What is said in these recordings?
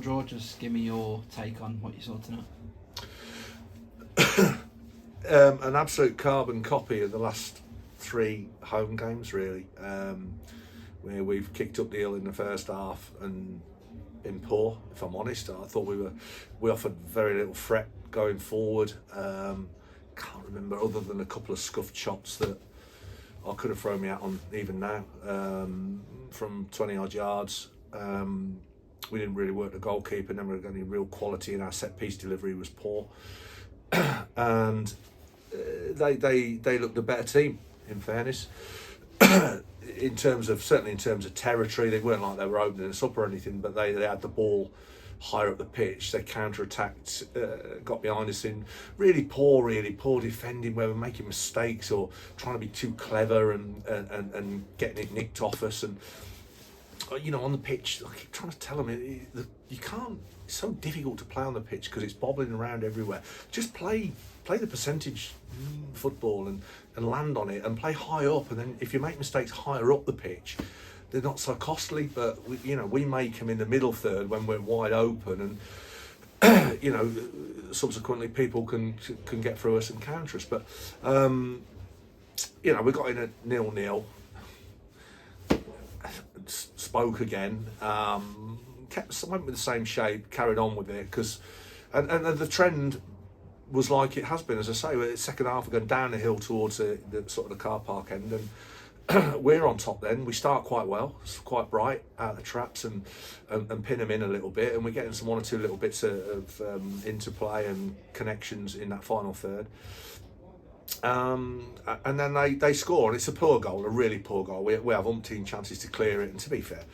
draw? Just give me your take on what you saw tonight. An absolute carbon copy of the last 3 home games, really, where we've kicked up the hill in the first half and been poor. If I'm honest, I thought we offered very little threat going forward. Can't remember, other than a couple of scuffed shots that I could have thrown me out on even now from 20 odd yards. We didn't really work the goalkeeper, never had any real quality, and our set piece delivery was poor. And they looked a better team, in fairness. Certainly in terms of territory, they weren't like they were opening us up or anything, but they had the ball higher up the pitch. They counter-attacked, got behind us in really poor defending, where we're making mistakes or trying to be too clever and getting it nicked off us. And on the pitch, I keep trying to tell them, you can't. It's so difficult to play on the pitch because it's bobbling around everywhere. Just play the percentage football and land on it and play high up. And then if you make mistakes higher up the pitch, they're not so costly. But we make them in the middle third when we're wide open, and subsequently people can get through us and counter us. But we got in a 0-0. Spoke again, went with the same shape, carried on with it, because and the trend was like it has been, as I say, the second half we're going down the hill towards the sort of the car park end, and we're on top then. We start quite well, it's quite bright out of the traps and pin them in a little bit, and we're getting some 1 or 2 little bits of interplay and connections in that final third. And then they score, and it's a poor goal, a really poor goal. We have umpteen chances to clear it, and to be fair,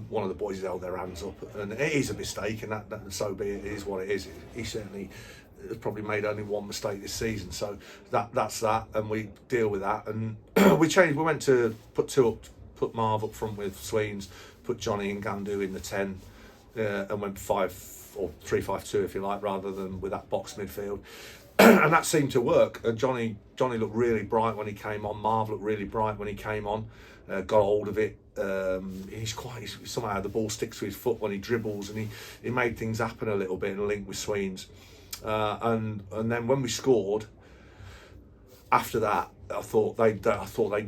one of the boys held their hands up, and it is a mistake, and that so be it, is what it is. He certainly has probably made only 1 mistake this season, so that's that, and we deal with that. And we changed. We went to put 2 up, put Marv up front with Sweens, put Johnny and Gandu in the 10, and went 5 or 3-5-2 if you like, rather than with that box midfield. And that seemed to work. Johnny looked really bright when he came on. Marv looked really bright when he came on. Got hold of it. He's somehow the ball sticks to his foot when he dribbles, and he made things happen a little bit and linked with Sweens. And then when we scored, after that, I thought they'd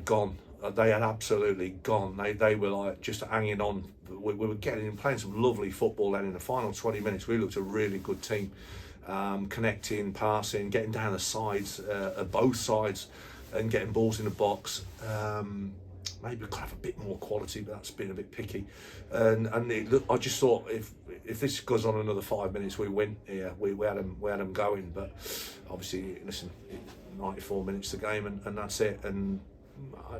gone. They had absolutely gone. They were like just hanging on. We were playing some lovely football. Then in the final 20 minutes, we looked a really good team. Connecting, passing, getting down the sides, both sides, and getting balls in the box. Maybe we could have a bit more quality, but that's been a bit picky. And I just thought if this goes on another 5 minutes, we win here. We had them going, but obviously, listen, 94 minutes the game, and that's it. And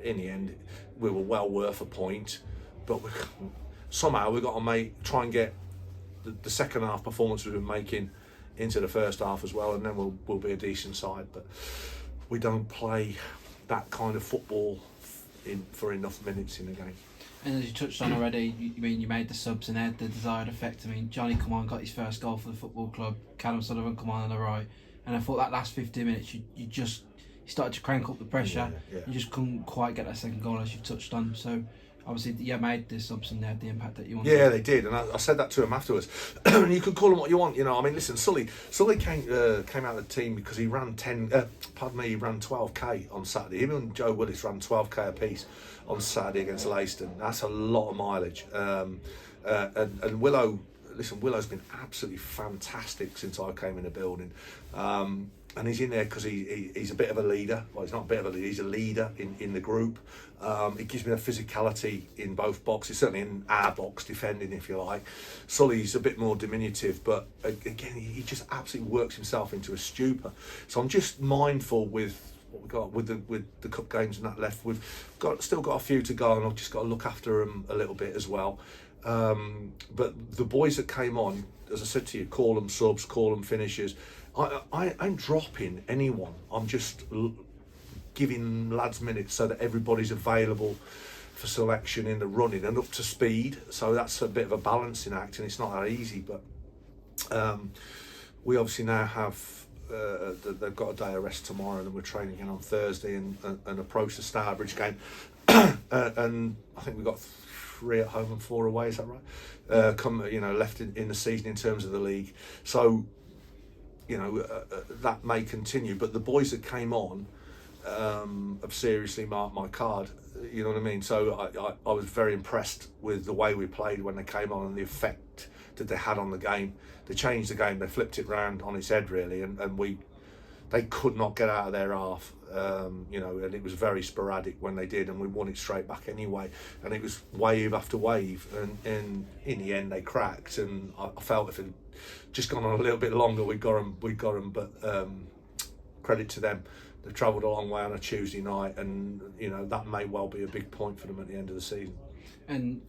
in the end, we were well worth a point, but somehow we've got to try and get the second half performance we've been making into the first half as well, and then we'll be a decent side. But we don't play that kind of football for enough minutes in the game. And as you touched on already, you made the subs and had the desired effect. I mean, Johnny come on, got his first goal for the football club. Callum Sullivan come on the right, and I thought that last 15 minutes you started to crank up the pressure. Yeah. You just couldn't quite get that second goal, as you've touched on. So obviously, made the subs and they had the impact that you wanted. Yeah, they did, and I said that to him afterwards. You could call him what you want, I mean, listen, Sully came out of the team because he ran 12k on Saturday. Him and Joe Willis ran 12k apiece on Saturday against Leiston. That's a lot of mileage. And Willow's been absolutely fantastic since I came in the building. And he's in there because he's a bit of a leader. Well, he's not a bit of a leader, he's a leader in the group. It gives me a physicality in both boxes, certainly in our box, defending, if you like. Sully's a bit more diminutive, but again, he just absolutely works himself into a stupor. So I'm just mindful with what we've got with the cup games and that left. We've still got a few to go, and I've just got to look after them a little bit as well. But the boys that came on, as I said to you, call them subs, call them finishers. I'm dropping anyone. I'm just giving lads minutes so that everybody's available for selection in the running and up to speed. So that's a bit of a balancing act, and it's not that easy. But we obviously now have they've got a day of rest tomorrow, and then we're training again on Thursday and approach the Starbridge game. And I think we've got 3 at home and 4 away. Is that right? Left in the season in terms of the league. So, that may continue. But the boys that came on have seriously marked my card. You know what I mean? So I was very impressed with the way we played when they came on and the effect that they had on the game. They changed the game. They flipped it round on its head, really, and they could not get out of their half. And it was very sporadic when they did, and we won it straight back anyway. And it was wave after wave, and in the end they cracked. And I felt if it had just gone on a little bit longer, we got them. But credit to them. They've travelled a long way on a Tuesday night, and that may well be a big point for them at the end of the season. And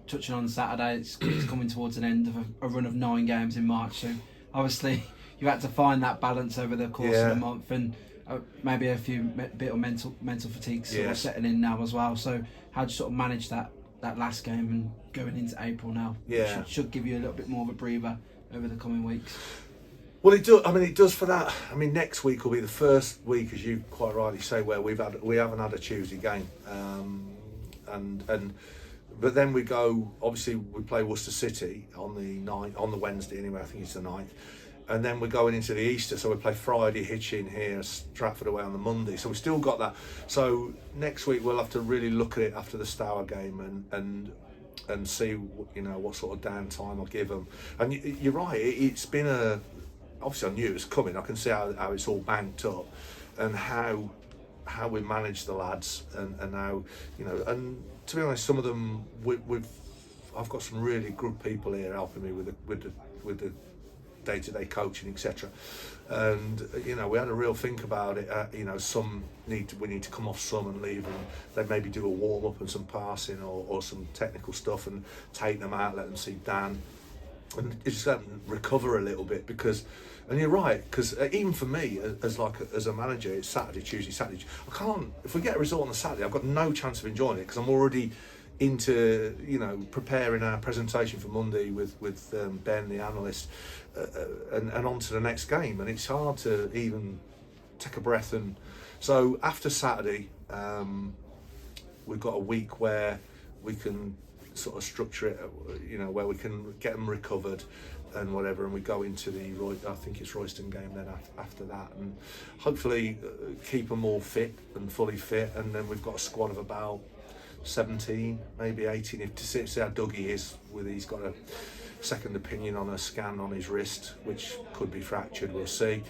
touching on Saturday, it's coming towards an end of a run of 9 games in March. So obviously you had to find that balance over the course of the month, and maybe a few bit of mental fatigue sort of setting in now as well. So how do you sort of manage that last game and going into April now? Yeah, should give you a little bit more of a breather over the coming weeks. Well, it does. I mean, it does for that. I mean, next week will be the first week, as you quite rightly say, where we haven't had a Tuesday game, but then we go. Obviously, we play Worcester City on the Wednesday anyway. I think it's the 9th, and then we're going into the Easter. So we play Friday, Hitchin here, Stratford away on the Monday. So we still got that. So next week we'll have to really look at it after the Stour game and see what sort of downtime I'll give them. And you're right. It's been obviously I knew it was coming. I can see how it's all banked up, and how we manage the lads, and how and to be honest, some of them I've got some really good people here helping me with the day-to-day coaching, etc. And we had a real think about it. We need to come off some and leave, and they maybe do a warm-up and some passing or some technical stuff, and take them out, let them see Dan, and just let them recover a little bit. And you're right, because even for me as a manager, it's Saturday, Tuesday, Saturday. I can't. If we get a result on the Saturday, I've got no chance of enjoying it, because I'm already into preparing our presentation for Monday with Ben, the analyst, and on to the next game. And it's hard to even take a breath. And so after Saturday, we've got a week where we can sort of structure it, where we can get them recovered and whatever, and we go into I think it's Royston game then after that, and hopefully keep them all fit and fully fit. And then we've got a squad of about 17, maybe 18, if to see how Dougie is. He's got a second opinion on a scan on his wrist, which could be fractured, we'll see.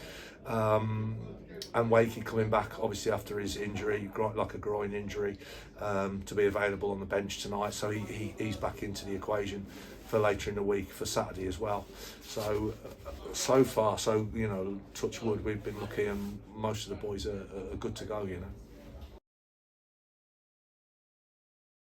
And Wakey coming back obviously after his injury, like a groin injury, to be available on the bench tonight. So he's back into the equation for later in the week for Saturday as well. So so far, touch wood, we've been lucky, and most of the boys are good to go.